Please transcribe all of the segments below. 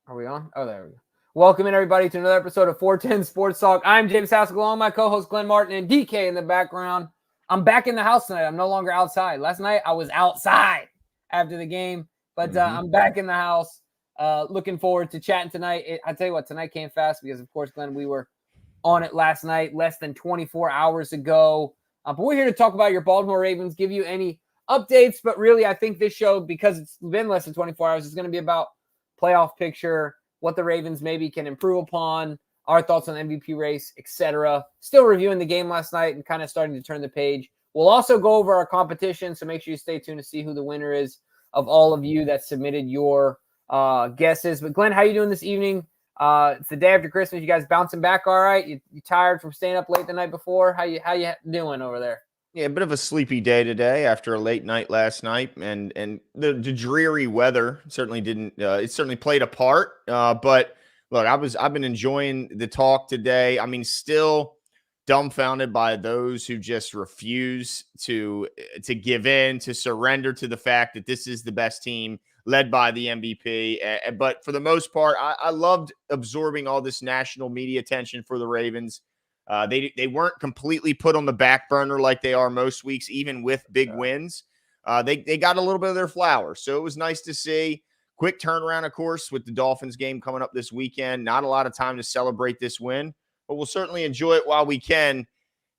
Are we on? Oh, there we go. Welcome in, everybody, to another episode of 410 Sports Talk. I'm James Haskell, along with my co-host Glenn Martin and DK in the background. I'm back in the house tonight. I'm no longer outside. Last night, I was outside after the game, but I'm back in the house. Looking forward to chatting tonight. I tell you what, tonight came fast because, of course, Glenn, we were on it last night, less than 24 hours ago. But we're here to talk about your Baltimore Ravens, give you any updates. But really, I think this show, because it's been less than 24 hours, is going to be about playoff picture, what the Ravens maybe can improve upon, our thoughts on the MVP race, etc. Still reviewing the game last night and kind of starting to turn the page. We'll also go over our competition, so make sure you stay tuned to see who the winner is of all of you that submitted your guesses. But Glenn, how you doing this evening? It's the day after Christmas. You guys bouncing back all right? You tired from staying up late the night before? How you doing over there? Yeah, a bit of a sleepy day today after a late night last night, and the dreary weather certainly didn't. It certainly played a part. But look, I've been enjoying the talk today. I mean, still dumbfounded by those who just refuse to give in, to surrender to the fact that this is the best team led by the MVP. But for the most part, I loved absorbing all this national media attention for the Ravens. They weren't completely put on the back burner like they are most weeks, even with big wins. They got a little bit of their flowers, so it was nice to see. Quick turnaround, of course, with the Dolphins game coming up this weekend. Not a lot of time to celebrate this win, but we'll certainly enjoy it while we can.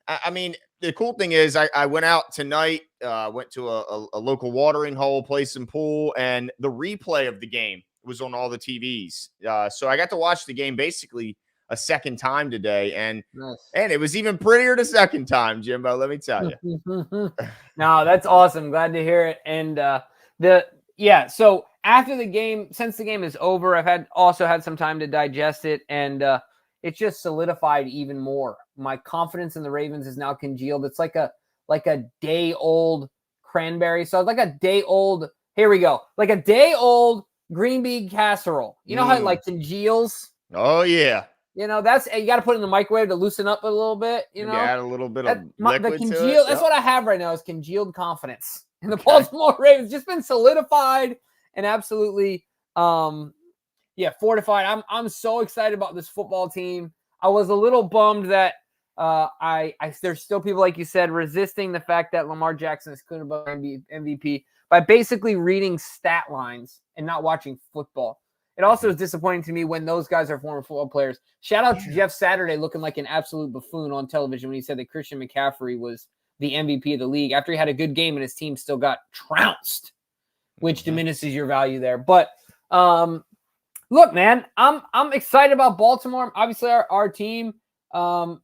I mean, the cool thing is I went out tonight, went to a local watering hole, played some pool, and the replay of the game was on all the TVs. So I got to watch the game basically a second time today, and it was even prettier the second time, Jimbo, let me tell you. No, that's awesome. Glad to hear it. And so after the game, since the game is over, I've also had some time to digest it, and it's just solidified even more. My confidence in the Ravens is now congealed. It's like a day old cranberry sauce, like a day old. Here we go, like a day old green bean casserole. You know how it like congeals? Oh yeah. You know, you got to put it in the microwave to loosen up a little bit. You know, add a little bit of liquid to it. That's what I have right now is congealed confidence in the Baltimore Ravens. Just been solidified and absolutely, fortified. I'm so excited about this football team. I was a little bummed that there's still people, like you said, resisting the fact that Lamar Jackson is clear above MVP by basically reading stat lines and not watching football. It also is disappointing to me when those guys are former football players. Shout out to Jeff Saturday looking like an absolute buffoon on television when he said that Christian McCaffrey was the MVP of the league after he had a good game and his team still got trounced, which diminishes your value there. But look, man, I'm excited about Baltimore. Obviously, our team. I'm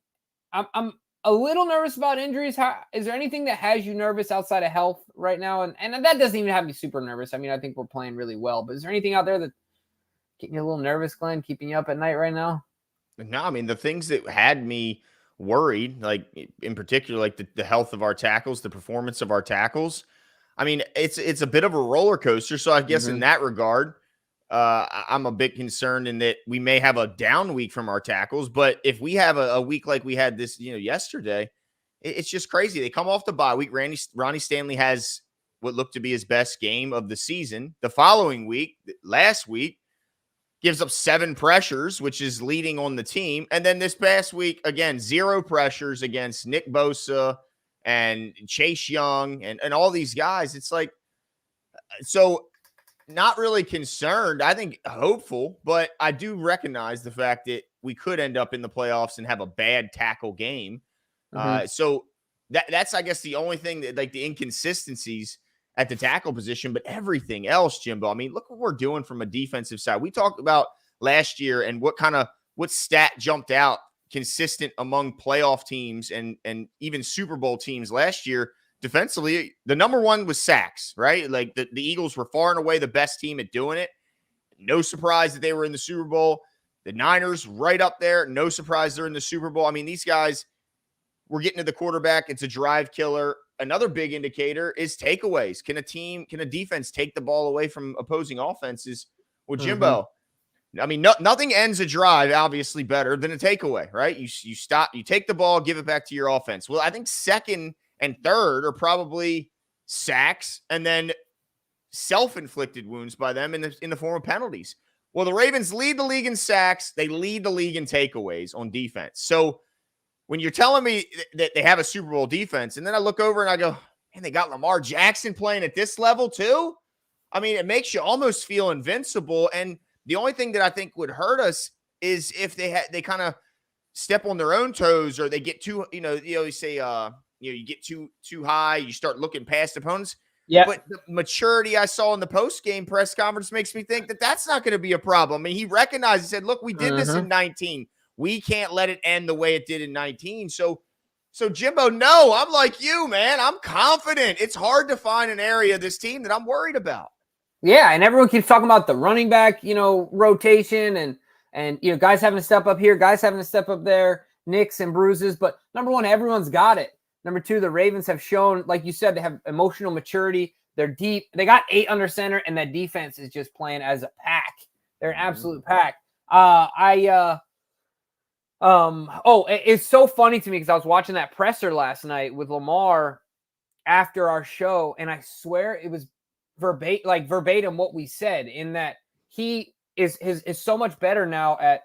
a little nervous about injuries. Is there anything that has you nervous outside of health right now? And that doesn't even have me super nervous. I mean, I think we're playing really well. But is there anything out there that getting you a little nervous, Glenn, keeping you up at night right now? No, I mean, the things that had me worried, like in particular, like the health of our tackles, the performance of our tackles. I mean, it's a bit of a roller coaster. So I guess in that regard, I'm a bit concerned in that we may have a down week from our tackles. But if we have a week like we had this, yesterday, it's just crazy. They come off the bye week. Ronnie Stanley has what looked to be his best game of the season. The following week, last week, gives up 7 pressures, which is leading on the team. And then this past week, again, 0 pressures against Nick Bosa and Chase Young and all these guys. It's like, so not really concerned. I think hopeful, but I do recognize the fact that we could end up in the playoffs and have a bad tackle game. So that's, I guess, the only thing that, like, the inconsistencies at the tackle position, but everything else, Jimbo, I mean, look what we're doing from a defensive side. We talked about last year and what stat jumped out consistent among playoff teams and even Super Bowl teams last year. Defensively, the number one was sacks, right? Like the Eagles were far and away the best team at doing it. No surprise that they were in the Super Bowl. The Niners right up there. No surprise they're in the Super Bowl. I mean, these guys, we're getting to the quarterback. It's a drive killer. Another big indicator is takeaways. Can a defense take the ball away from opposing offenses? Well, Jimbo, I mean, nothing ends a drive obviously better than a takeaway, right? You stop, you take the ball, give it back to your offense. Well, I think second and third are probably sacks and then self-inflicted wounds by them in the form of penalties. Well, the Ravens lead the league in sacks. They lead the league in takeaways on defense. So when you're telling me that they have a Super Bowl defense, and then I look over and I go, man, they got Lamar Jackson playing at this level too? I mean, it makes you almost feel invincible. And the only thing that I think would hurt us is if they kind of step on their own toes, or they get too, you always say, you get too high, you start looking past opponents. Yeah. But the maturity I saw in the post-game press conference makes me think that that's not going to be a problem. I mean, he recognized, he said, look, we did this in 19. We can't let it end the way it did in 19. So Jimbo, no, I'm like you, man. I'm confident. It's hard to find an area of this team that I'm worried about. Yeah, and everyone keeps talking about the running back, rotation and guys having to step up here, guys having to step up there, nicks and bruises. But number one, everyone's got it. Number two, the Ravens have shown, like you said, they have emotional maturity. They're deep. They got 8 under center, and that defense is just playing as a pack. They're an absolute pack. It's so funny to me because I was watching that presser last night with Lamar after our show, and I swear it was verbatim what we said, in that he is so much better now at,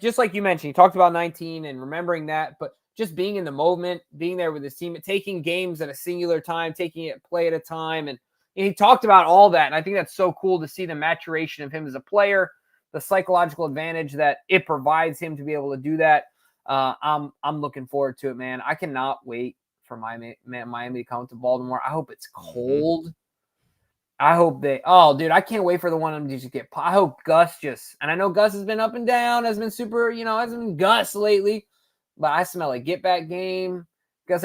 just like you mentioned, he talked about 19 and remembering that, but just being in the moment, being there with his team, and taking games at a singular time, taking it play at a time. And he talked about all that. And I think that's so cool to see the maturation of him as a player, the psychological advantage that it provides him to be able to do that. I'm looking forward to it, man. I cannot wait for Miami to come to Baltimore. I hope it's cold. I hope I can't wait for the one of them to just get. I hope Gus and I know Gus has been up and down, has been super, hasn't been Gus lately, but I smell a get back game. Gus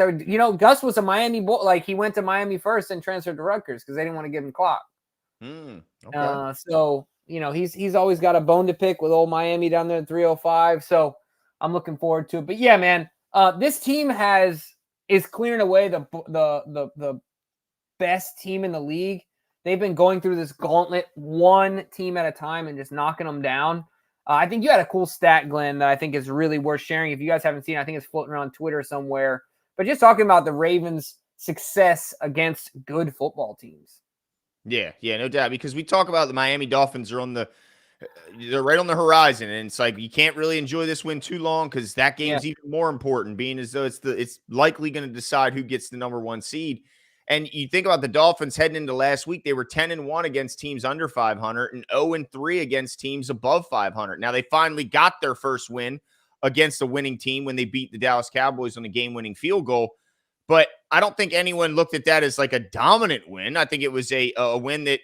was a Miami boy. Like, he went to Miami first and transferred to Rutgers because they didn't want to give him clock. Okay. So he's always got a bone to pick with old Miami down there in 305. So I'm looking forward to it. But yeah, man, this team is clearing away the best team in the league. They've been going through this gauntlet one team at a time and just knocking them down. I think you had a cool stat, Glenn, that I think is really worth sharing. If you guys haven't seen it, I think it's floating around Twitter somewhere. But just talking about the Ravens' success against good football teams. Yeah, no doubt. Because we talk about the Miami Dolphins they're right on the horizon, and it's like you can't really enjoy this win too long because that game's even more important, being as though it's likely going to decide who gets the number 1 seed. And you think about the Dolphins heading into last week, they were 10-1 against teams under 500 and 0-3 against teams above 500. Now they finally got their first win against a winning team when they beat the Dallas Cowboys on a game-winning field goal. But I don't think anyone looked at that as like a dominant win. I think it was a win that,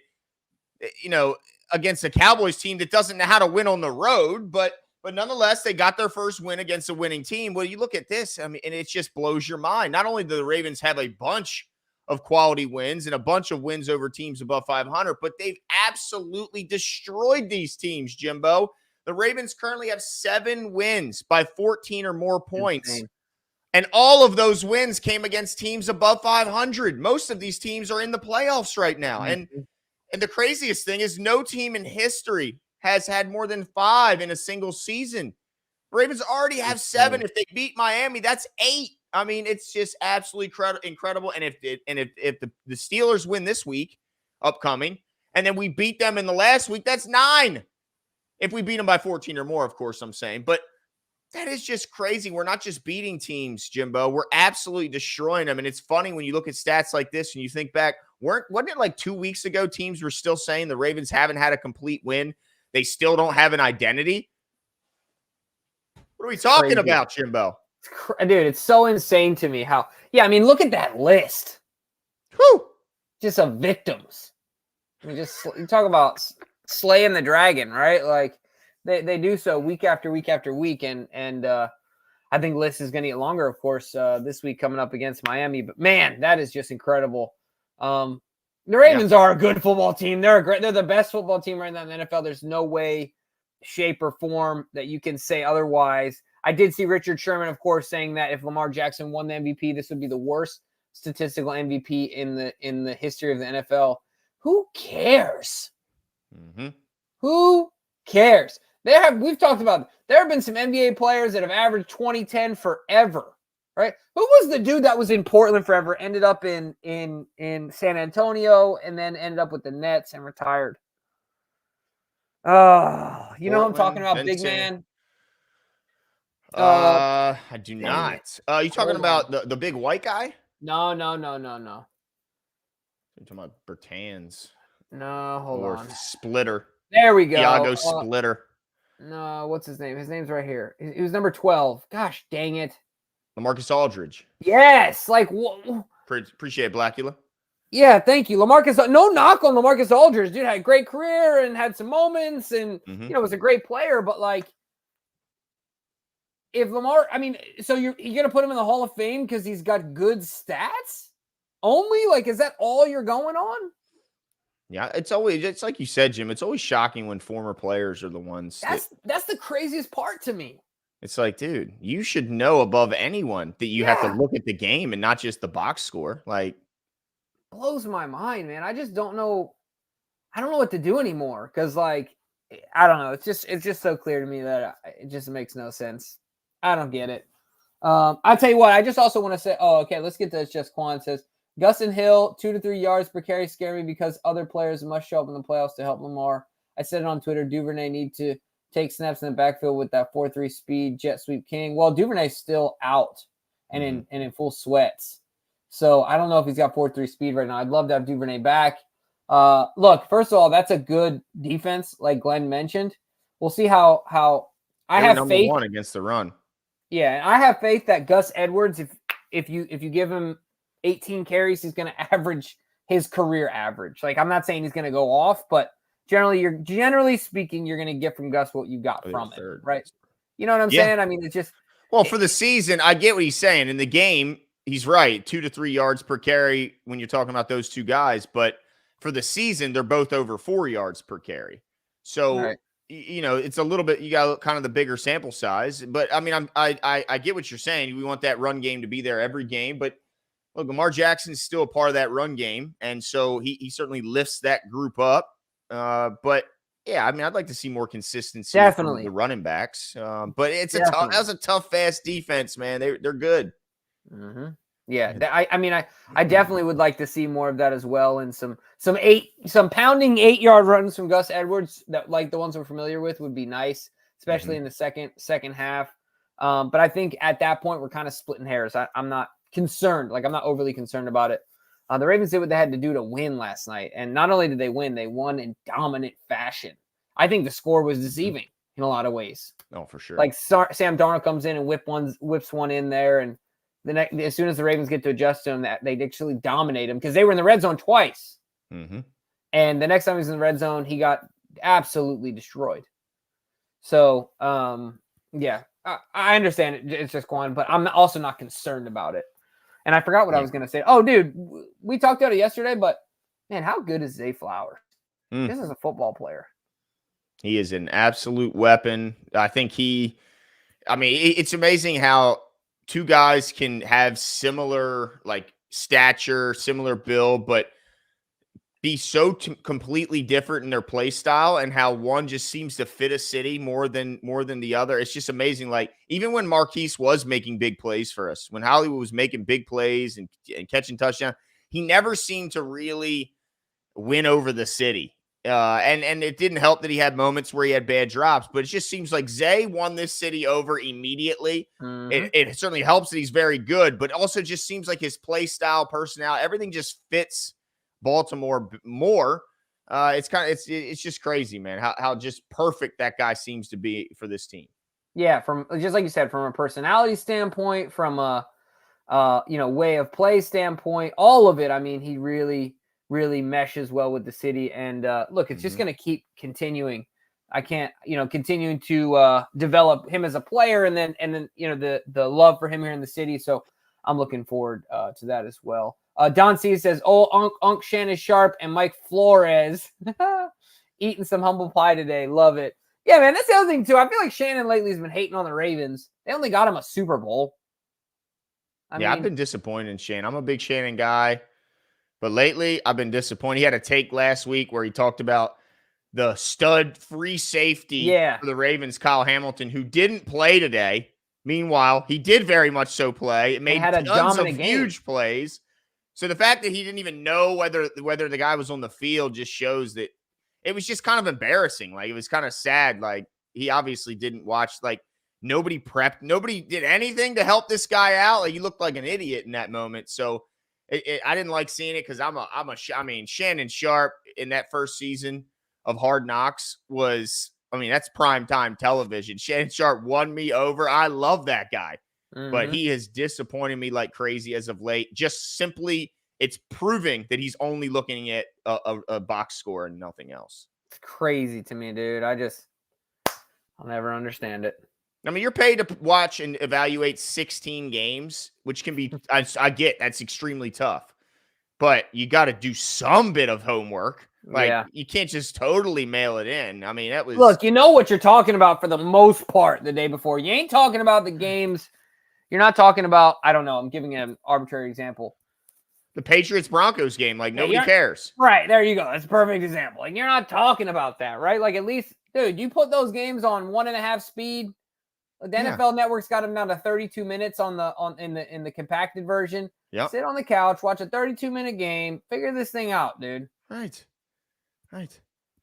against a Cowboys team that doesn't know how to win on the road, but nonetheless, they got their first win against a winning team. Well, you look at this, I mean, and it just blows your mind. Not only do the Ravens have a bunch of quality wins and a bunch of wins over teams above 500, but they've absolutely destroyed these teams, Jimbo. The Ravens currently have 7 wins by 14 or more points. Insane. And all of those wins came against teams above 500. Most of these teams are in the playoffs right now. Mm-hmm. And the craziest thing is no team in history has had more than 5 in a single season. Ravens already have 7. If they beat Miami, that's 8. I mean, it's just absolutely incredible. And if the Steelers win this week, upcoming, and then we beat them in the last week, that's 9. If we beat them by 14 or more, of course, I'm saying. But that is just crazy. We're not just beating teams, Jimbo. We're absolutely destroying them. And it's funny when you look at stats like this and you think back, wasn't it like 2 weeks ago teams were still saying the Ravens haven't had a complete win? They still don't have an identity? What are we talking about, Jimbo? Dude, it's so insane to me how, look at that list. Whew. Just of victims. I mean, you talk about slaying the dragon, right? Like, they do so week after week after week. And I think the list is going to get longer, of course, this week coming up against Miami. But, man, that is just incredible. The Ravens are a good football team. They're the best football team right now in the NFL. There's no way, shape, or form that you can say otherwise. I did see Richard Sherman, of course, saying that if Lamar Jackson won the MVP, this would be the worst statistical MVP in the history of the NFL. Who cares? Mm-hmm. Who cares? We've talked about, there have been some NBA players that have averaged 20-10 forever, right? Who was the dude that was in Portland forever, ended up in San Antonio, and then ended up with the Nets and retired? Oh, you know what I'm talking Portland, about, then big man? Uh, I do dang it. not. You talking Hold on. about the big white guy? No, no, no, no, no. You're talking about Bertans No, hold or on. Splitter. There we go. Thiago Splitter. No, what's his name? His name's right here. He was number 12. Gosh, dang it. LaMarcus Aldridge. Yes, like Appreciate it, Blackula. yeah, thank you. LaMarcus, no knock on LaMarcus Aldridge. Dude had a great career and had some moments and, was a great player. But, like, if Lamar, I mean, so you're going to put him in the Hall of Fame because he's got good stats only? Like, is that all you're going on? Yeah, it's like you said, Jim. It's always shocking when former players are the ones. That's the craziest part to me. It's like, dude, you should know above anyone that you have to look at the game and not just the box score. Like, blows my mind, man. I just don't know. I don't know what to do anymore because, like, I don't know. It's just so clear to me that it just makes no sense. I don't get it. I'll tell you what. I just also want to say. Oh, okay. Let's get this. Just Quan says Gus and Hill 2 to 3 yards per carry scare me because other players must show up in the playoffs to help Lamar. I said it on Twitter. Duvernay need to take snaps in the backfield with that 4-3 speed jet sweep king. Well, Duvernay's still out and in full sweats. So I don't know if he's got 4-3 speed right now. I'd love to have Duvernay back. Look, first of all, that's a good defense, like Glenn mentioned. We'll see how I have number faith. 1 against the run. Yeah, and I have faith that Gus Edwards, if you give him 18 carries, he's going to average his career average. Like, I'm not saying he's going to go off, but generally speaking, you're going to get from Gus what you got from him, right? You know what I'm saying? I mean, it's just for the season, I get what he's saying. In the game, he's right, 2 to 3 yards per carry when you're talking about those two guys, but for the season, they're both over 4 yards per carry. So, it's a little bit, you got kind of the bigger sample size, but I mean, I get what you're saying. We want that run game to be there every game, but look, Lamar Jackson is still a part of that run game. And so he certainly lifts that group up. But yeah, I mean, I'd like to see more consistency from the running backs. But that's a tough, fast defense, man. They're good. Mm-hmm. Yeah, I mean, I definitely would like to see more of that as well, and some pounding 8-yard runs from Gus Edwards that, like the ones we're familiar with, would be nice, especially in the second half. But I think at that point we're kind of splitting hairs. I'm not concerned, like I'm not overly concerned about it. The Ravens did what they had to do to win last night, and not only did they win, they won in dominant fashion. I think the score was deceiving in a lot of ways. Oh, for sure. Like Sam Darnold comes in and whips one in there, and as soon as the Ravens get to adjust to him, that they actually dominate him because they were in the red zone twice. And the next time he was in the red zone, he got absolutely destroyed. So, yeah, I understand it. It's just Quan, but I'm also not concerned about it. And I forgot what I was going to say. Oh, dude, we talked about it yesterday, but man, how good is Zay Flowers? This is a football player. He is an absolute weapon. I think it's amazing how two guys can have similar like stature, similar build, but be so completely different in their play style, and how one just seems to fit a city more than the other. It's just amazing. Like, even when Marquise was making big plays for us, when Hollywood was making big plays and catching touchdowns, he never seemed to really win over the city. And it didn't help that he had moments where he had bad drops, but it just seems like Zay won this city over immediately. It certainly helps that he's very good, but also just seems like his play style, personality, everything just fits Baltimore more. It's just crazy, man, how just perfect that guy seems to be for this team. Yeah, from just like you said, from a personality standpoint, from a way of play standpoint, all of it. I mean, he really meshes well with the city. And look, it's just going to keep continuing. I can't, continuing to develop him as a player, and then the love for him here in the city. So I'm looking forward to that as well. Don C says, "Oh, Unc Shannon Sharp and Mike Flores eating some humble pie today. Love it." Yeah, man, that's the other thing too. I feel like Shannon lately has been hating on the Ravens. They only got him a Super Bowl. I've been disappointed in Shannon. I'm a big Shannon guy, but lately I've been disappointed. He had a take last week where he talked about the stud free safety for the Ravens, Kyle Hamilton, who didn't play today. Meanwhile, he did very much so play. It made tons of huge plays. So the fact that he didn't even know whether the guy was on the field just shows that it was just kind of embarrassing. Like, it was kind of sad. Like, he obviously didn't watch, like, nobody prepped, nobody did anything to help this guy out. Like, he looked like an idiot in that moment. So I didn't like seeing it because I mean, Shannon Sharp in that first season of Hard Knocks was, I mean, that's prime time television. Shannon Sharp won me over. I love that guy, but he has disappointed me like crazy as of late. Just simply, it's proving that he's only looking at a box score and nothing else. It's crazy to me, dude. I'll never understand it. I mean, you're paid to watch and evaluate 16 games, which can be, I get that's extremely tough, but you got to do some bit of homework. Like, you can't just totally mail it in. I mean, that was. Look, you know what you're talking about for the most part the day before. You ain't talking about the games. You're not talking about, I don't know, I'm giving an arbitrary example. The Patriots-Broncos game, like, nobody cares. Right, there you go. That's a perfect example. Like, you're not talking about that, right? Like, at least, dude, you put those games on 1.5 speed. The NFL Network's got them down to 32 minutes in the compacted version. Yep. Sit on the couch, watch a 32-minute game, figure this thing out, dude. Right.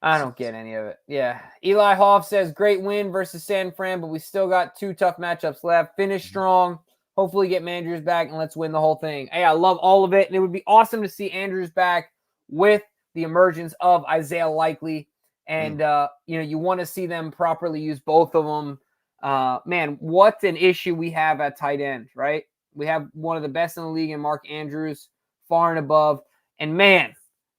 I don't get any of it. Yeah. Eli Hoff says, great win versus San Fran, but we still got 2 tough matchups left. Finish strong. Hopefully get Andrews back and let's win the whole thing. Hey, I love all of it. And it would be awesome to see Andrews back with the emergence of Isaiah Likely. And, you want to see them properly use both of them. Man, what an issue we have at tight end, right? We have one of the best in the league in Mark Andrews, far and above. And, man,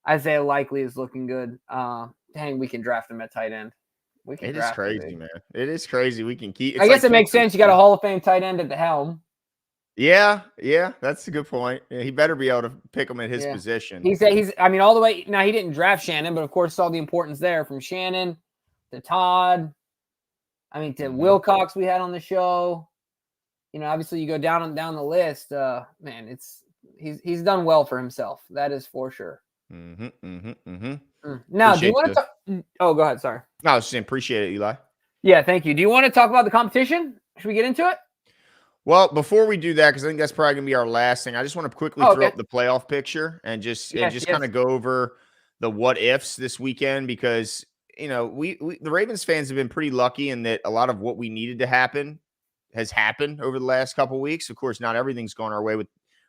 Isaiah Likely is looking good. Dang, we can draft him at tight end. It is crazy, man. It is crazy. We can keep. I guess it makes sense. You got a Hall of Fame tight end at the helm. Yeah, that's a good point. Yeah, he better be able to pick him at his position. All the way. Now, he didn't draft Shannon, but of course saw the importance there from Shannon to Todd. To Wilcox we had on the show. Obviously you go down the list. Man, he's done well for himself. That is for sure. Now, do you want to talk? Oh, go ahead. Sorry. No, I was just saying, appreciate it, Eli. Yeah, thank you. Do you want to talk about the competition? Should we get into it? Well, before we do that, because I think that's probably going to be our last thing, I just want to quickly throw up the playoff picture and just kind of go over the what ifs this weekend, because we the Ravens fans have been pretty lucky in that a lot of what we needed to happen has happened over the last couple of weeks. Of course, not everything's gone our way.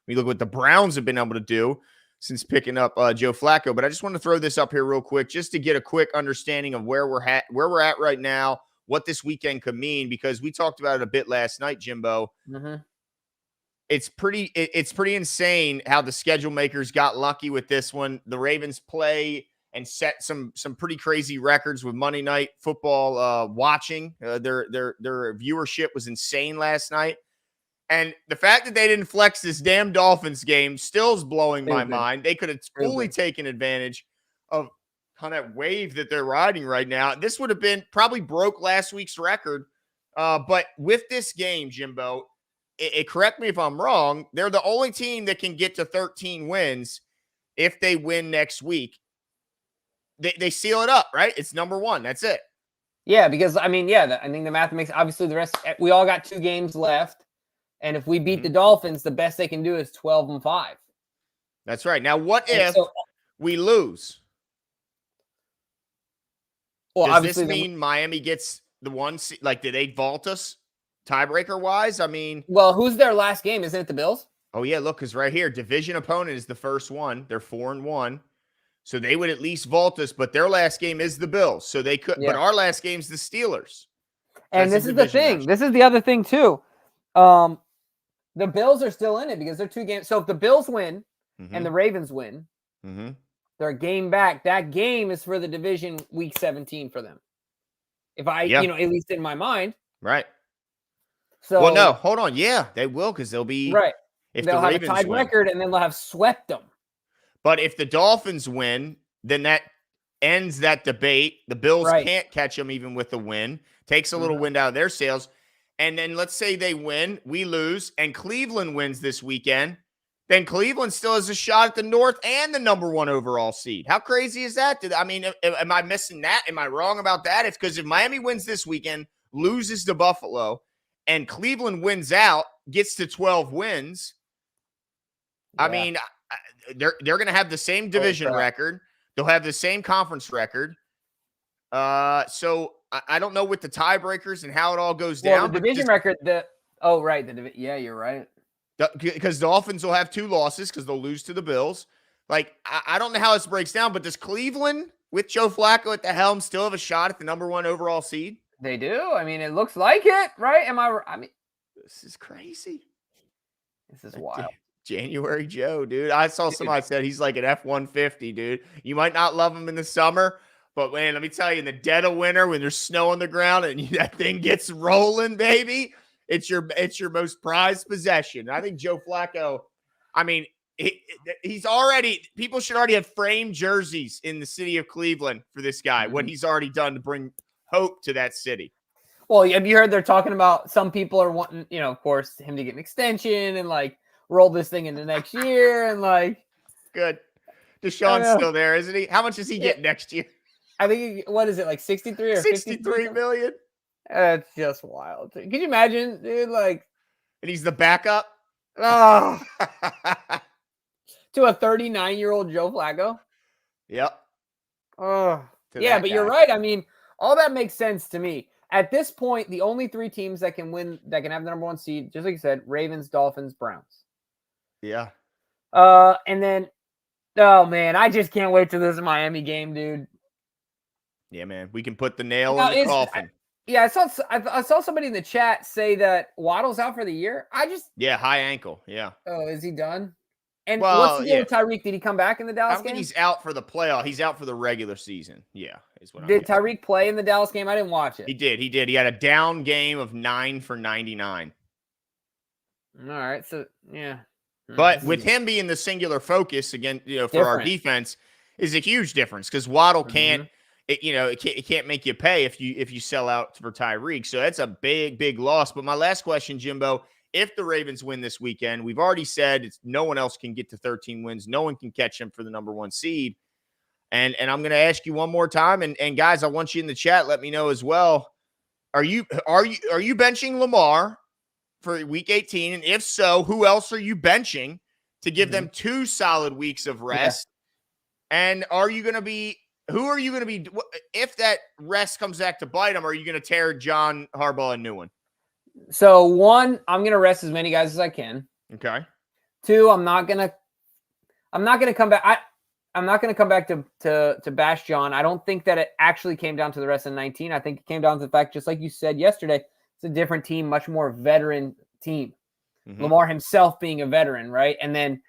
We look what the Browns have been able to do since picking up Joe Flacco. But I just want to throw this up here real quick just to get a quick understanding of where we're at right now, what this weekend could mean, because we talked about it a bit last night, Jimbo. It's pretty insane how the schedule makers got lucky with this one. The Ravens play and set some pretty crazy records with Monday Night Football watching. Their viewership was insane last night. And the fact that they didn't flex this damn Dolphins game still is blowing my mind. They could have fully taken advantage of kind of wave that they're riding right now. This would have been probably broke last week's record. But with this game, Jimbo, correct me if I'm wrong, they're the only team that can get to 13 wins if they win next week. They seal it up, right? It's number 1. That's it. Yeah, because I think the math makes, obviously the rest, we all got 2 games left. And if we beat the Dolphins, the best they can do is 12-5. That's right. Now, what if we lose? Well, does this mean Miami gets the 1 seed? Like, did they vault us tiebreaker wise? Well, who's their last game? Isn't it the Bills? Oh yeah, look, because right here, division opponent is the first one. They're 4-1. So they would at least vault us, but their last game is the Bills. So they could, but our last game's the Steelers. And this is the thing. Match. This is the other thing too. The Bills are still in it because they're 2 games. So if the Bills win and the Ravens win, they're a game back. That game is for the division week 17 for them. If at least in my mind. Right. So, well, no, hold on. Yeah, they will, because they'll be right. If they'll the have Ravens a tied record, and then they'll have swept them. But if the Dolphins win, then that ends that debate. The Bills can't catch them even with a win. Takes a little wind out of their sails. And then let's say they win, we lose, and Cleveland wins this weekend. Then Cleveland still has a shot at the North and the number 1 overall seed. How crazy is that? Am I missing that? Am I wrong about that? It's because if Miami wins this weekend, loses to Buffalo, and Cleveland wins out, gets to 12 wins, they're going to have the same division record. They'll have the same conference record. So I don't know with the tiebreakers and how it all goes Well, down, the division record, yeah, you're right. because the Dolphins will have 2 losses because they'll lose to the Bills. Like, I don't know how this breaks down, but does Cleveland, with Joe Flacco at the helm, still have a shot at the number 1 overall seed? They do. I mean, it looks like it, right? I mean, this is crazy. This is wild. January Joe, dude. I saw somebody said he's like an F-150, dude. You might not love him in the summer, but man, let me tell you, in the dead of winter, when there's snow on the ground and that thing gets rolling, baby, it's your most prized possession. I think Joe Flacco, I mean, he's already, people should already have framed jerseys in the city of Cleveland for this guy, what he's already done to bring hope to that city. Well, have you heard they're talking about some people are wanting, of course, him to get an extension and like roll this thing into next year and like. Good. Deshaun's still there, isn't he? How much does he get next year? I think, what is it, like 63 or 63 million? That's just wild. Can you imagine, dude? Like, and he's the backup? Oh. To a 39-year-old Joe Flacco? Yep. Oh. Yeah, but you're right. I mean, all that makes sense to me. At this point, the only 3 teams that can win, that can have the number 1 seed, just like you said, Ravens, Dolphins, Browns. Yeah. And then, oh man, I just can't wait to this Miami game, dude. Yeah, man, we can put the nail in the coffin. I saw somebody in the chat say that Waddle's out for the year. High ankle. Yeah. Oh, is he done? And what's the deal with Tyreek? Did he come back in the Dallas game? I think he's out for the playoff. He's out for the regular season. Yeah, is what. Did Tyreek play in the Dallas game? I didn't watch it. He did. He had a down game of 9 for 99. All right. So yeah. But with him being the singular focus again, for our defense, is a huge difference because Waddle can't. It can't make you pay if you sell out for Tyreek. So that's a big loss. But my last question, Jimbo. If the Ravens win this weekend, we've already said no one else can get to 13 wins. No one can catch them for the number 1 seed. And I'm going to ask you one more time. And guys, I want you in the chat. Let me know as well. Are you benching Lamar for week 18? And if so, who else are you benching to give them 2 solid weeks of rest? Yeah. And who are you going to be, if that rest comes back to bite them, are you going to tear John Harbaugh a new one? So 1, I'm going to rest as many guys as I can. Okay. 2, I'm not going to come back. I'm not going to come back to bash John. I don't think that it actually came down to the rest of 19. I think it came down to the fact, just like you said yesterday, it's a different team, much more veteran team. Lamar himself being a veteran, right? And then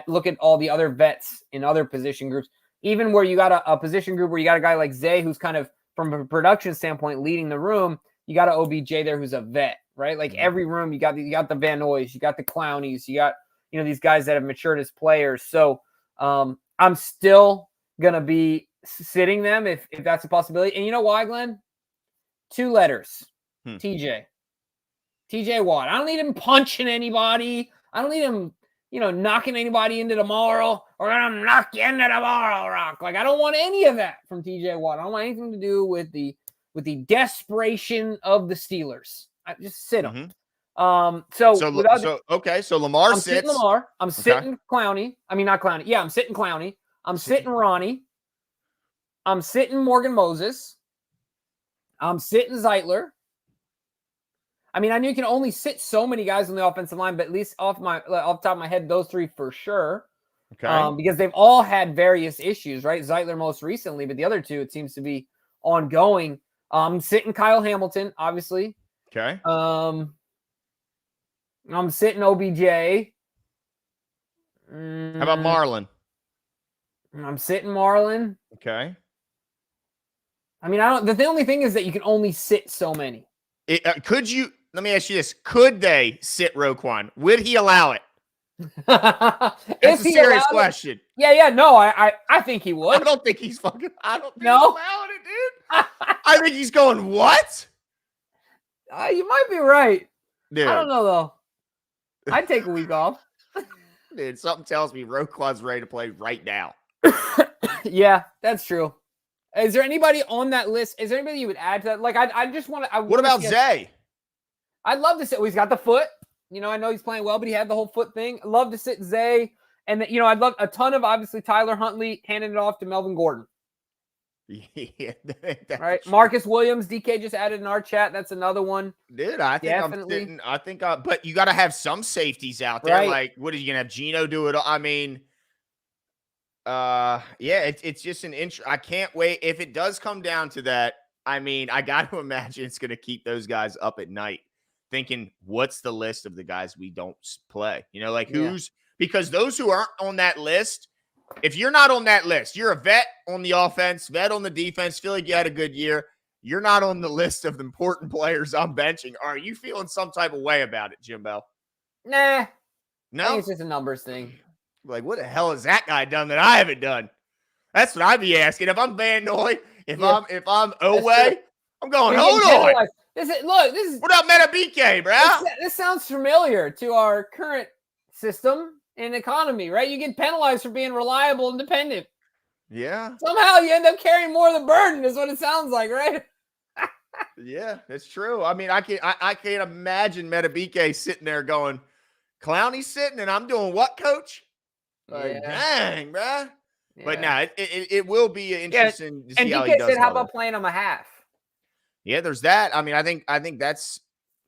look at all the other vets in other position groups, even where you got a position group where you got a guy like Zay, who's kind of from a production standpoint leading the room. You got an OBJ there who's a vet, right? Like every room, you got the Van Noys, you got the Clownies, you got these guys that have matured as players. So I'm still gonna be sitting them if that's a possibility. And you know why, Glenn? 2 letters. TJ Watt. I don't need him punching anybody. I don't need him, knocking anybody into tomorrow, or I'm knock you into tomorrow, Rock. Like, I don't want any of that from TJ Watt. I don't want anything to do with the desperation of the Steelers. I just sit them. So Lamar I'm sits. Sitting Lamar. I'm sitting Clowney. I mean, not Clowney. Yeah, I'm sitting Clowney. I'm sitting Ronnie. I'm sitting Morgan Moses. I'm sitting Zeitler. I mean, I know you can only sit so many guys on the offensive line, but at least off the top of my head, those 3 for sure. Okay. Because they've all had various issues, right? Zeitler most recently, but the other 2, it seems to be ongoing. I'm sitting Kyle Hamilton, obviously. Okay. I'm sitting OBJ. How about Marlon? I'm sitting Marlon. Okay. I mean, the only thing is that you can only sit so many. Let me ask you this. Could they sit Roquan? Would he allow it? It's a serious question. Yeah. No, I think he would. I don't think he's allowing it, dude. I think he's going, what? You might be right. Dude. I don't know, though. I'd take a week off. Dude, something tells me Roquan's ready to play right now. Yeah, that's true. Is there anybody on that list? Is there anybody you would add to that? Like, I just want to. What about Zay? I'd love to sit. He's got the foot. I know he's playing well, but he had the whole foot thing. I'd love to sit Zay. And, I'd love a ton of, obviously, Tyler Huntley handing it off to Melvin Gordon. Yeah, Right. that's true. Marcus Williams, DK just added in our chat. That's another one. Dude, I think Definitely. but you got to have some safeties out there. Right. Like, what are you gonna have Gino do it? I mean, yeah, it's just an I can't wait if it does come down to that. I mean, I got to imagine it's gonna keep those guys up at night, thinking, what's the list of the guys we don't play? You know, like Yeah. because those who aren't on that list. If you're not on that list, you're a vet on the offense, vet on the defense, feel like you had a good year. You're not on the list of the important players I'm benching. Are you feeling some type of way about it, Jimbo? Nah. I think No? it's just a numbers thing. Like, what the hell has that guy done that I haven't done? That's what I'd be asking. If I'm Van Noy, if I'm Oway, I'm going, hold on. This is What up, Meta BK, bro? This sounds familiar to our current system and economy, right? You get penalized for being reliable and dependent. Yeah. Somehow you end up carrying more of the burden, is what it sounds like, right? Yeah, that's true. I mean, I can't imagine Meta BK sitting there going, Clowney's sitting and I'm doing what, coach? Like, dang, bro. Yeah. But no, it will be interesting to see how he does. And DK said, how about playing him a half? Yeah, there's that. I mean, I think that's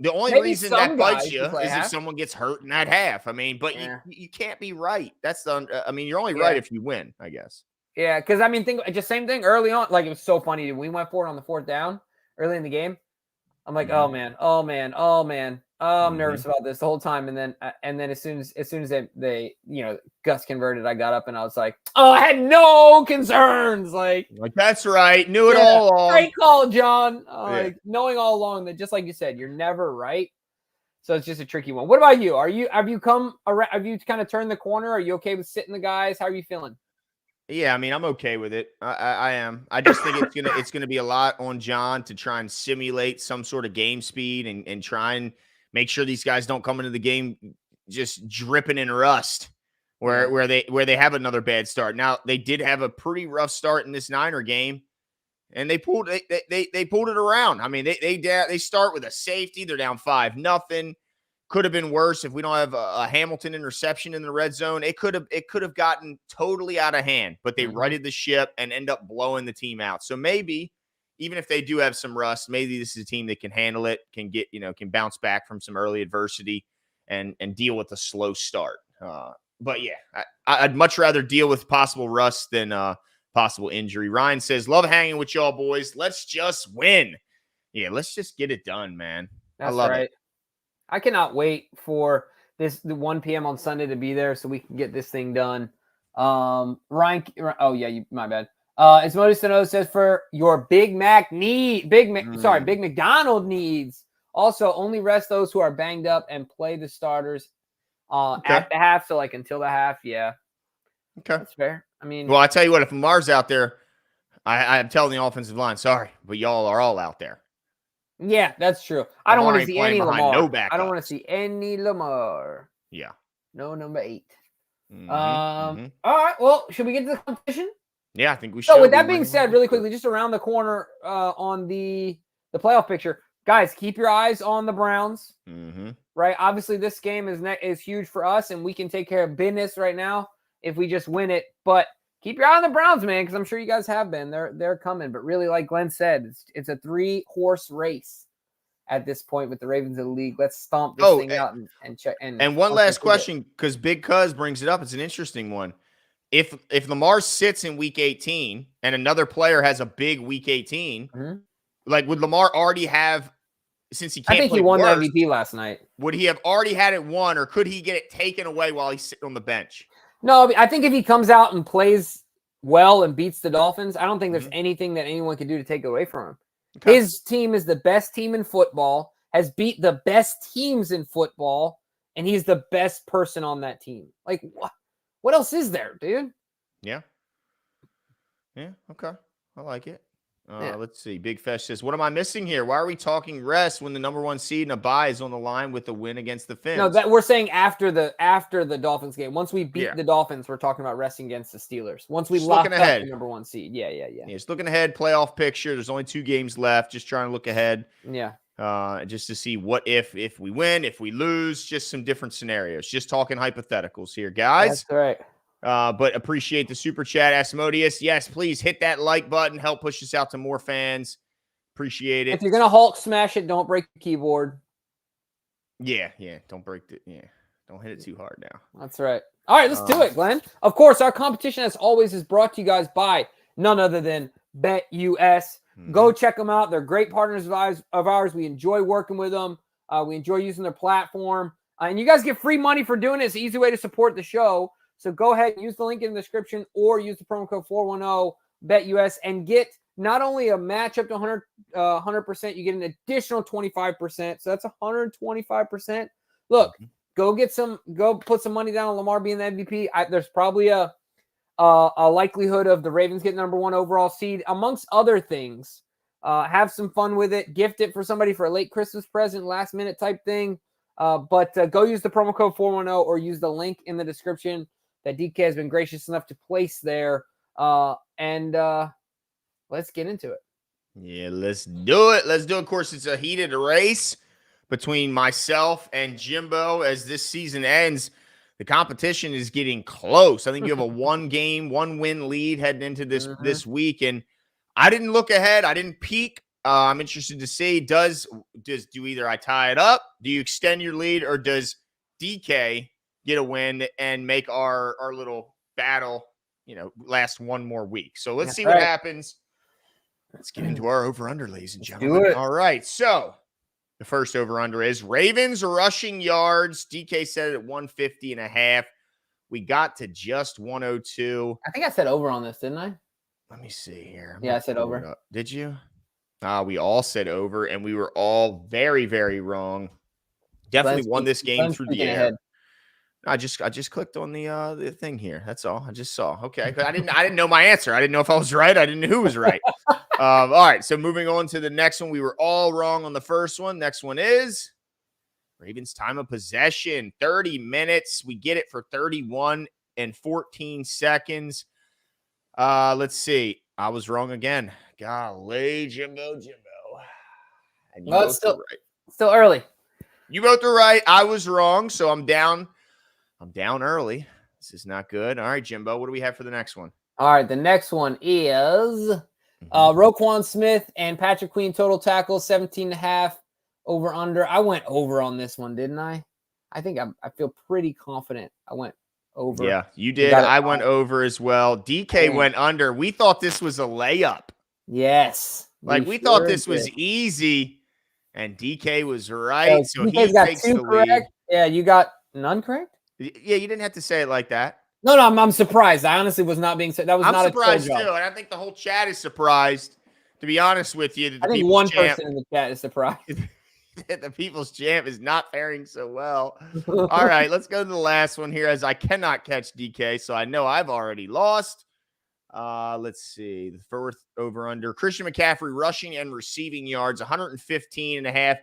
the only reason that bites you is if someone gets hurt in that half. I mean, but you can't be right. That's I mean, you're only right if you win, I guess. Yeah, because I mean, just same thing early on. Like, it was so funny. We went for it on the 4th down early in the game. I'm like, oh man. I'm nervous about this the whole time. And then as soon as they Gus converted, I got up and I was like, oh, I had no concerns. Like that's right. Knew it all along. Great call, John. Like knowing all along that, just like you said, you're never right. So it's just a tricky one. What about you? Have you kind of turned the corner? Are you okay with sitting the guys? How are you feeling? Yeah, I mean, I'm okay with it. I am. I just think it's gonna be a lot on John to try and simulate some sort of game speed and try and make sure these guys don't come into the game just dripping in rust where they have another bad start. Now, they did have a pretty rough start in this Niner game, and they pulled it around. I mean, they start with a safety. They're down 5-0. Could have been worse if we don't have a Hamilton interception in the red zone. It could have gotten totally out of hand, but they righted the ship and end up blowing the team out. So maybe even if they do have some rust, maybe this is a team that can handle it, can bounce back from some early adversity and deal with a slow start. But yeah, I'd much rather deal with possible rust than possible injury. Ryan says, love hanging with y'all boys. Let's just win. Yeah, let's just get it done, man. That's I love it. I cannot wait for the 1 p.m. on Sunday to be there so we can get this thing done. Ryan, my bad. Esmodi Sano says for your Big McDonald needs. Also, only rest those who are banged up and play the starters at the half. So like until the half, yeah. Okay, that's fair. I mean, well, I tell you what, if Lamar's out there, I'm telling the offensive line, sorry, but y'all are all out there. Yeah, that's true. I don't want to see any Lamar. I don't want to see any Lamar. Yeah. No number 8. All right. Well, should we get to the competition? Yeah, I think we should. So with that being said, really quickly, just around the corner on the playoff picture, guys, keep your eyes on the Browns. Right. Obviously, this game is huge for us, and we can take care of business right now if we just win it. But keep your eye on the Browns, man, because I'm sure you guys have been. They're coming. But really, like Glenn said, it's a 3-horse race at this point with the Ravens of the league. Let's stomp this thing out and check. And one last question, because Big Cuz brings it up. It's an interesting one. If Lamar sits in Week 18 and another player has a big Week 18, like would Lamar already have? Since he can't, I think he won the MVP last night. Would he have already had it won, or could he get it taken away while he's sitting on the bench? No, I think if he comes out and plays well and beats the Dolphins, I don't think there's anything that anyone can do to take it away from him. Okay. His team is the best team in football, has beat the best teams in football, and he's the best person on that team. Like, what else is there, dude? Yeah. Yeah, okay. I like it. Let's see. Big Fesh says, what am I missing here? Why are we talking rest when the number 1 seed and a bye is on the line with the win against the Fins? No, that we're saying after the Dolphins game. Once we beat the Dolphins, we're talking about resting against the Steelers. Once we lock up the number 1 seed. Yeah. Just looking ahead, playoff picture. There's only 2 games left. Just trying to look ahead. Yeah. Just to see what if we win, if we lose, just some different scenarios. Just talking hypotheticals here, guys. That's right. But appreciate the super chat, Asmodeus. Yes, please hit that like button. Help push us out to more fans. Appreciate it. If you're gonna Hulk smash it, don't break the keyboard. Yeah. Don't break it. Yeah. Don't hit it too hard now. That's right. All right, let's do it, Glenn. Of course, our competition, as always, is brought to you guys by none other than BetUS. Go check them out. They're great partners of ours. We enjoy working with them. We enjoy using their platform. And you guys get free money for doing it. It's an easy way to support the show. So go ahead and use the link in the description or use the promo code 410 BetUS and get not only a match up to 100%, you get an additional 25%. So that's 125%. Look, go put some money down on Lamar being the MVP. There's probably a likelihood of the Ravens getting number 1 overall seed, amongst other things. Have some fun with it. Gift it for somebody for a late Christmas present, last minute type thing. But go use the promo code 410 or use the link in the description that DK has been gracious enough to place there. And let's get into it. Yeah, let's do it. Of course, it's a heated race between myself and Jimbo as this season ends. The competition is getting close. I think you have a 1-win lead heading into this week. And I didn't look ahead. I didn't peek. I'm interested to see, do either I tie it up, do you extend your lead, or does DK get a win and make our little battle, last one more week? So let's see what happens. Let's get into our over-under, ladies and gentlemen. All right, so the first over-under is Ravens rushing yards. DK said it at 150.5. We got to just 102. I think I said over on this, didn't I? Let me see here. I said over. Did you? We all said over, and we were all very, very wrong. Definitely won this game through the air. I just clicked on the thing here. That's all. I just saw. Okay, I didn't know my answer. I didn't know if I was right. I didn't know who was right. All right. So moving on to the next one, we were all wrong on the first one. Next one is Ravens time of possession, 30 minutes. We get it for 31 and 14 seconds. Let's see. I was wrong again. Golly, Jimbo. And you both were right. Still early. You both are right. I was wrong, so I'm down early. This is not good. All right, Jimbo, what do we have for the next one? All right, the next one is Roquan Smith and Patrick Queen total tackles, 17.5 over under. I went over on this one, didn't I? I think I feel pretty confident I went over. Yeah, you did. I went over as well. DK went under. We thought this was a layup. Yes. We thought this was easy, and DK was right. So he takes the lead. Yeah, you got none correct? Yeah, you didn't have to say it like that. No, I'm surprised. I honestly was not being said. That was not surprised too, and I think the whole chat is surprised. To be honest with you, I think one person in the chat is surprised. The People's Champ is not faring so well. All right, let's go to the last one here, as I cannot catch DK, so I know I've already lost. Let's see. The first over-under. Christian McCaffrey rushing and receiving yards, 115.5.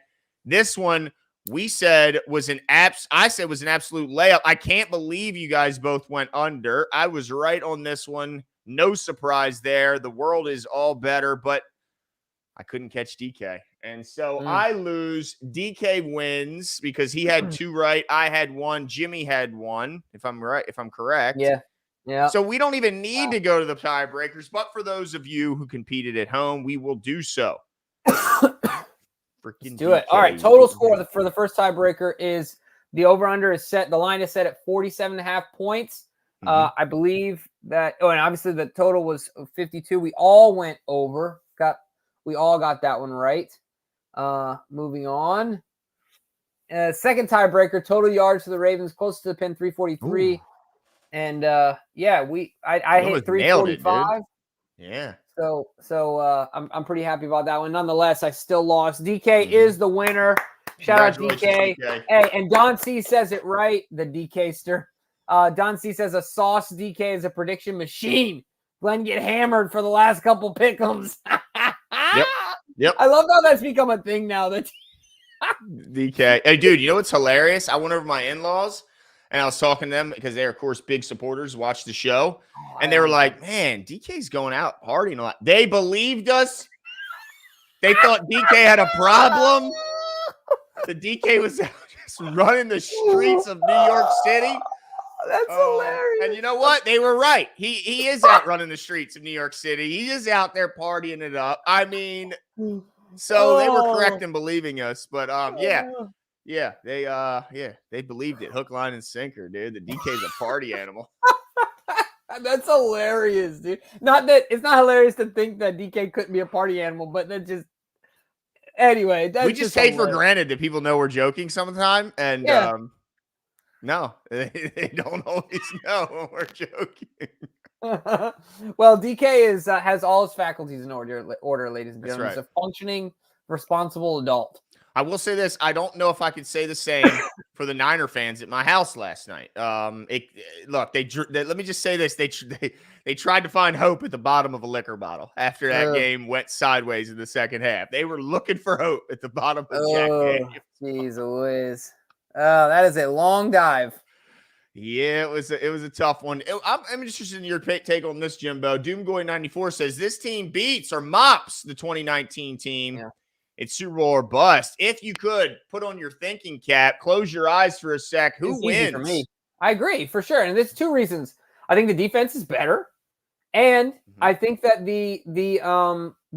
This one we said was I said was an absolute layup. I can't believe you guys both went under. I was right on this one. No surprise there. The world is all better, but I couldn't catch DK. And so I lose. DK wins because he had 2 right. I had 1. Jimmy had 1, if I'm correct. Yeah. So we don't even need to go to the tiebreakers, but for those of you who competed at home, we will do so. Let's do it. All right. Total score for the first tiebreaker is the over-under is set. The line is set at 47.5 points. I believe that. Oh, and obviously the total was 52. We all went over. We all got that one right. Moving on. Second tiebreaker, total yards for the Ravens, close to the pin, 343. Ooh. And I hit 345. Yeah. So I'm pretty happy about that one. Nonetheless, I still lost. DK is the winner. Shout out DK. Hey, and Don C says it right. The DK-ster. Don C says a sauce DK is a prediction machine. Glenn get hammered for the last couple pick'ems. Yep. I love how that's become a thing now. That DK. Hey, dude, you know what's hilarious? I went over to my in-laws and I was talking to them because they're, of course, big supporters, watch the show. And they were like, man, DK's going out partying a lot. They believed us. They thought DK had a problem. The DK was out just running the streets of New York City. That's hilarious. And you know what? They were right. He is out running the streets of New York City. He is out there partying it up. I mean, so they were correct in believing us. But they believed it. Hook, line, and sinker, dude. The DK's a party animal. That's hilarious, dude. Not that it's not hilarious to think that DK couldn't be a party animal, but that just anyway. That's We just take for granted that people know we're joking sometime, and no, they don't always know when we're joking. Well, DK has all his faculties in order, ladies and gentlemen. Right. He's a functioning, responsible adult. I will say this. I don't know if I could say the same for the Niner fans at my house last night. Look, let me just say this. They tried to find hope at the bottom of a liquor bottle after that game went sideways in the second half. They were looking for hope at the bottom of Jack Daniels. Jeez Louise. That is a long dive. Yeah, it was a tough one. I'm interested in your take on this, Jimbo. Doomgoy94 says this team beats or mops the 2019 team. Yeah. It's Super Bowl or bust. If you could put on your thinking cap, close your eyes for a sec. Who wins? Easy for me. I agree for sure, and there's two reasons. I think the defense is better, and I think that the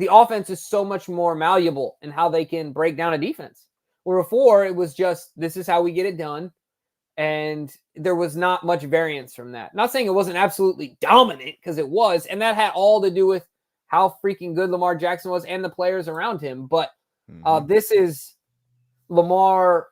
offense is so much more malleable in how they can break down a defense. Where before it was just this is how we get it done, and there was not much variance from that. Not saying it wasn't absolutely dominant because it was, and that had all to do with how freaking good Lamar Jackson was and the players around him, but. This is Lamar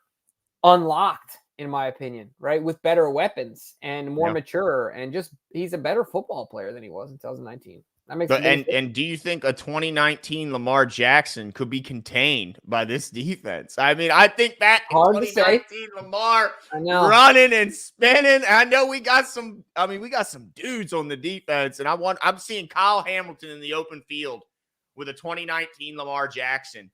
unlocked, in my opinion, right? With better weapons and more mature, and just he's a better football player than he was in 2019. That makes and do you think a 2019 Lamar Jackson could be contained by this defense? I mean, I think that hard to say. Lamar running and spinning. I know we got some dudes on the defense, and I'm seeing Kyle Hamilton in the open field with a 2019 Lamar Jackson.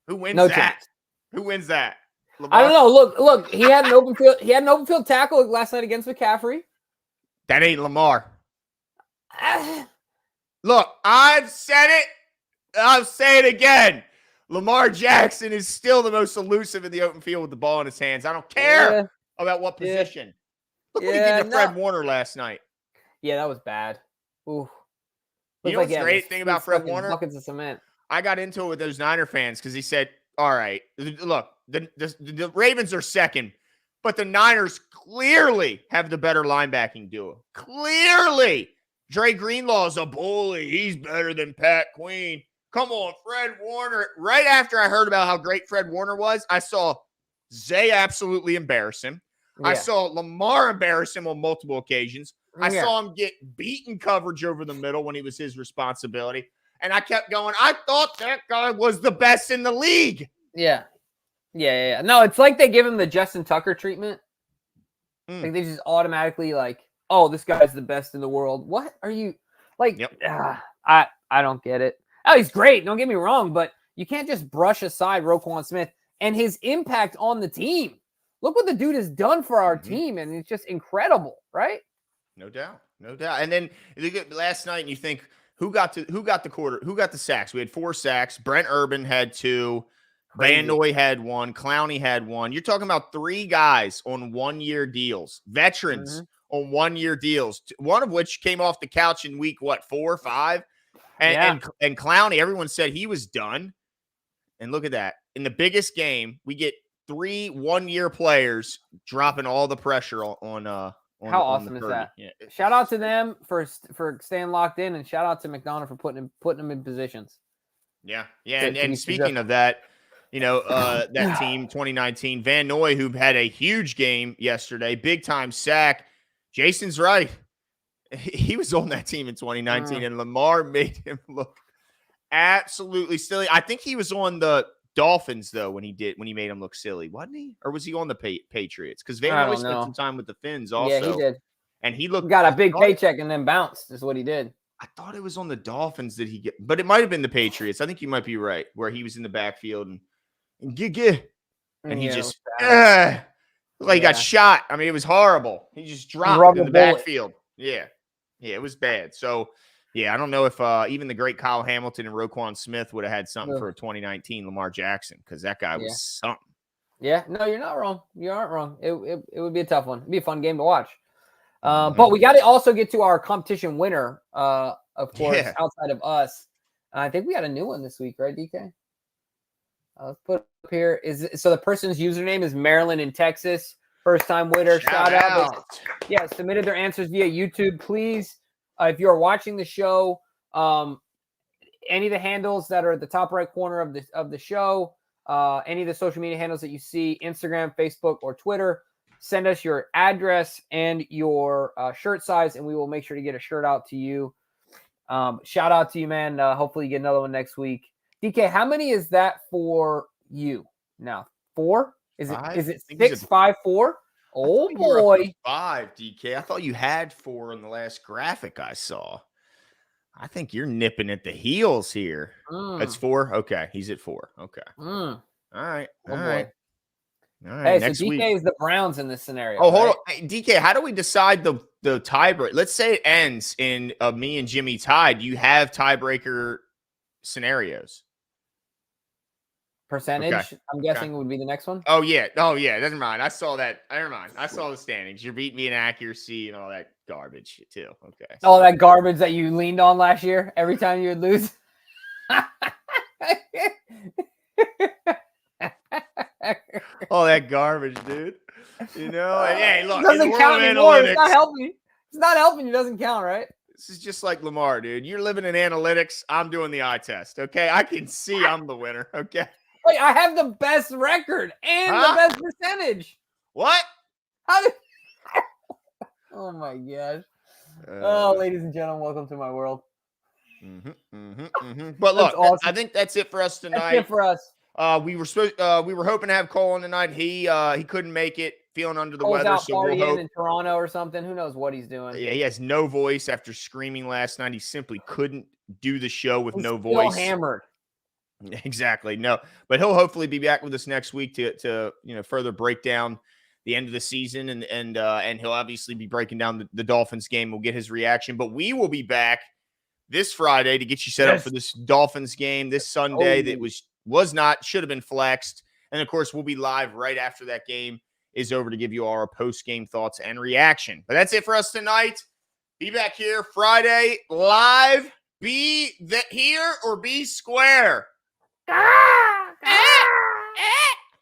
Who wins that? Chance. Who wins that? Lamar? I don't know. Look. He had an open field. He had an open field tackle last night against McCaffrey. That ain't Lamar. Look, I've said it. I'll say it again. Lamar Jackson is still the most elusive in the open field with the ball in his hands. I don't care about what position. Look what he did to Fred Warner last night. Yeah, that was bad. Ooh. You know what's the great thing about Fred Warner? Buckets of cement. I got into it with those Niner fans because he said, all right, look, the Ravens are second, but the Niners clearly have the better linebacking duo. Clearly. Dre Greenlaw is a bully. He's better than Pat Queen. Come on, Fred Warner. Right after I heard about how great Fred Warner was, I saw Zay absolutely embarrass him. Yeah. I saw Lamar embarrass him on multiple occasions. I saw him get beaten coverage over the middle when he was his responsibility. And I kept going, I thought that guy was the best in the league. Yeah. No, it's like they give him the Justin Tucker treatment. Like they just automatically oh, this guy's the best in the world. What are you like? I don't get it. Oh, he's great. Don't get me wrong, but you can't just brush aside Roquan Smith and his impact on the team. Look what the dude has done for our team, and it's just incredible, right? No doubt. And then you look at last night and you think, Who got the sacks? We had 4 sacks. Brent Urban had 2. Van Noy had 1. Clowney had 1. You're talking about 3 guys on 1-year deals. Veterans on 1-year deals. One of which came off the couch in week 4 or 5. And Clowney, everyone said he was done. And look at that. In the biggest game, we get 3 1-year players dropping all the pressure on how awesome is that? Yeah. Shout out to them for staying locked in, and shout out to McDonough for putting them in positions. Yeah. And speaking of that, that team 2019, Van Noy, who had a huge game yesterday, big time sack. Jason's right. He was on that team in 2019, and Lamar made him look absolutely silly. I think he was on the Dolphins, though, when he made him look silly, wasn't he? Or was he on the Patriots? Because Van Noy spent some time with the Finns also. Yeah, he did. And he got a big paycheck and then bounced is what he did. I thought it was on the Dolphins that but it might have been the Patriots. I think you might be right, where he was in the backfield and he just he got shot. I mean, it was horrible. He just dropped in the backfield. Yeah, it was bad. So, yeah, I don't know if even the great Kyle Hamilton and Roquan Smith would have had something for a 2019 Lamar Jackson, because that guy was something. Yeah, no, you're not wrong. You aren't wrong. It would be a tough one. It'd be a fun game to watch. But we got to also get to our competition winner, of course, Yeah. outside of us. I think we got a new one this week, right, DK? Let's put it up here. So the person's username is Maryland in Texas. First time winner. Shout out. Yeah, submitted their answers via YouTube. Please, if you're watching the show, any of the handles that are at the top right corner of the show, any of the social media handles that you see, Instagram, Facebook, or Twitter, send us your address and your shirt size, and we will make sure to get a shirt out to you. Shout out to you, man. Hopefully you get another one next week. DK, how many is that for you now? 4? Is it 6, 5, 4? Oh boy. 5, DK. I thought you had 4 in the last graphic I saw. I think you're nipping at the heels here. That's 4. Okay, he's at 4. Okay. All right. All right. Hey, next so DK week is the Browns in this scenario. Oh, hold on. Hey, DK, how do we decide the tiebreak? Let's say it ends in me and Jimmy tied. You have tiebreaker scenarios. Percentage, okay. I'm guessing would be the next one. Oh, yeah. Never mind. I saw that. Never mind. I saw the standings. You're beating me in accuracy and all that garbage, too. Okay. So. All that garbage that you leaned on last year every time you would lose. All that garbage, dude. You know? And, hey, look. It doesn't count anymore. It's not helping. It's not helping. It doesn't count, right? This is just like Lamar, dude. You're living in analytics. I'm doing the eye test, okay? I can see I'm the winner, okay? Wait, I have the best record and the best percentage. What? Oh, my gosh. Ladies and gentlemen, welcome to my world. But look, awesome. I think that's it for us tonight. That's it for us. We were hoping to have Cole on tonight. He couldn't make it, feeling under the Cole's weather. Out so we'll hope in Toronto or something. Who knows what he's doing? Yeah, he has no voice after screaming last night. He simply couldn't do the show with no voice. Still hammered. Exactly. No, but he'll hopefully be back with us next week to further break down the end of the season, and he'll obviously be breaking down the Dolphins game. We'll get his reaction, but we will be back this Friday to get you set up for this Dolphins game this Sunday. That should have been flexed. And of course, we'll be live right after that game is over to give you our post-game thoughts and reaction. But that's it for us tonight. Be back here Friday live. Be here or be square.